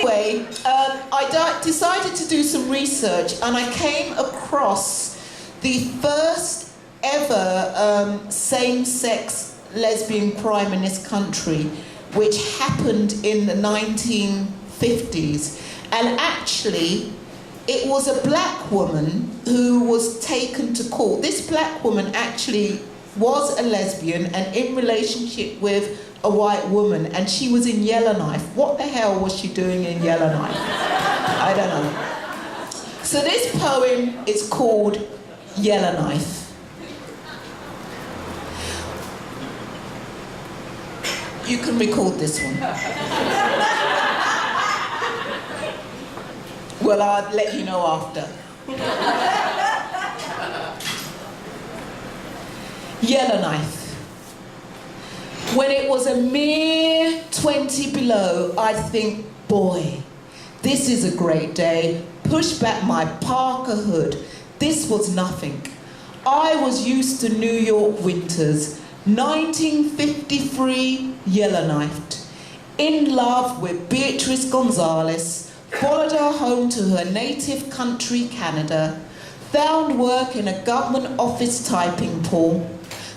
Anyway, decided to do some research, and I came across the first ever same-sex lesbian crime in this country, which happened in the 1950s. And actually, it was a black woman who was taken to court. This black woman actually was a lesbian and in relationship with a white woman, and she was in Yellowknife. What the hell was she doing in Yellowknife? I don't know. So this poem is called Yellowknife. You can record this one. Well, I'll let you know after. Yellowknife. When it was a mere 20 below, I'd think, boy, this is a great day. Push back my parka hood. This was nothing. I was used to New York winters. 1953, Yellowknifed. In love with Beatrice Gonzalez. Followed her home to her native country, Canada. Found work in a government office typing pool.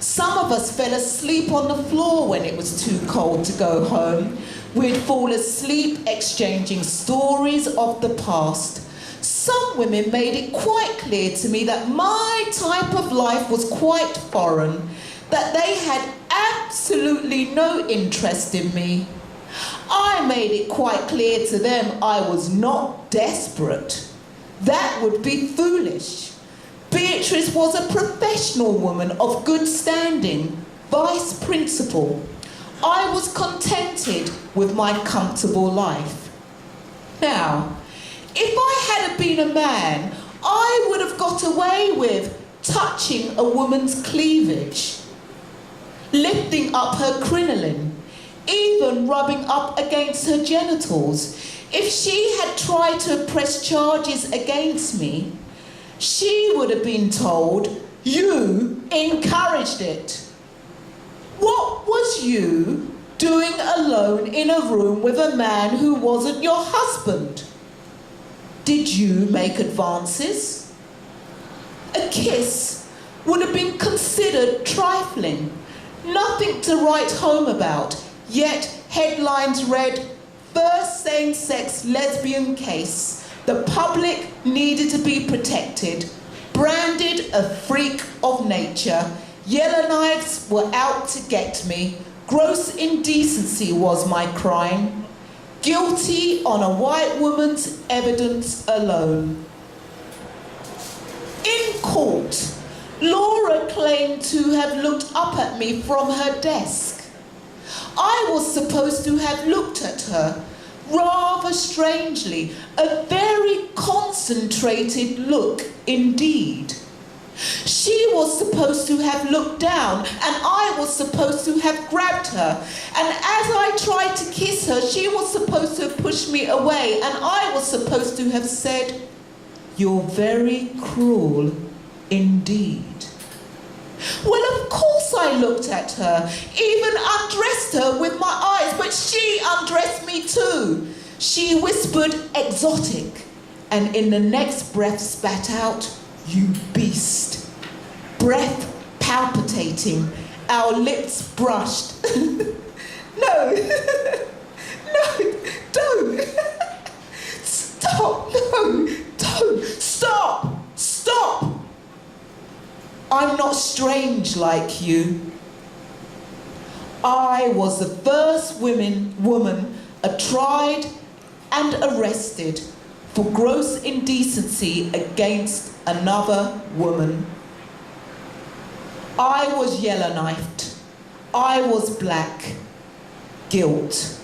Some of us fell asleep on the floor when it was too cold to go home. We'd fall asleep exchanging stories of the past. Some women made it quite clear to me that my type of life was quite foreign, that they had absolutely no interest in me. I made it quite clear to them I was not desperate. That would be foolish. Beatrice was a professional woman of good standing, vice principal. I was contented with my comfortable life. Now, if I had been a man, I would have got away with touching a woman's cleavage, lifting up her crinoline, even rubbing up against her genitals. If she had tried to press charges against me, she would have been told, you encouraged it. What was you doing alone in a room with a man who wasn't your husband? Did you make advances? A kiss would have been considered trifling, nothing to write home about, yet headlines read, first same-sex lesbian case. The public needed to be protected, branded a freak of nature. Yellowknives were out to get me. Gross indecency was my crime. Guilty on a white woman's evidence alone. In court, Laura claimed to have looked up at me from her desk. I was supposed to have looked at her, rather strangely, a very concentrated look indeed. She was supposed to have looked down, and I was supposed to have grabbed her. And as I tried to kiss her, she was supposed to have pushed me away, and I was supposed to have said, "You're very cruel indeed." Well, of course I looked at her, even undressed her with my eyes, but she undressed me too. She whispered, "Exotic," and in the next breath spat out, "You beast." Breath palpitating, our lips brushed. No, no, don't. Stop, no, don't, stop, stop. I'm not strange like you. I was the first woman tried and arrested for gross indecency against another woman. I was yellow-knifed. I was black. Guilt.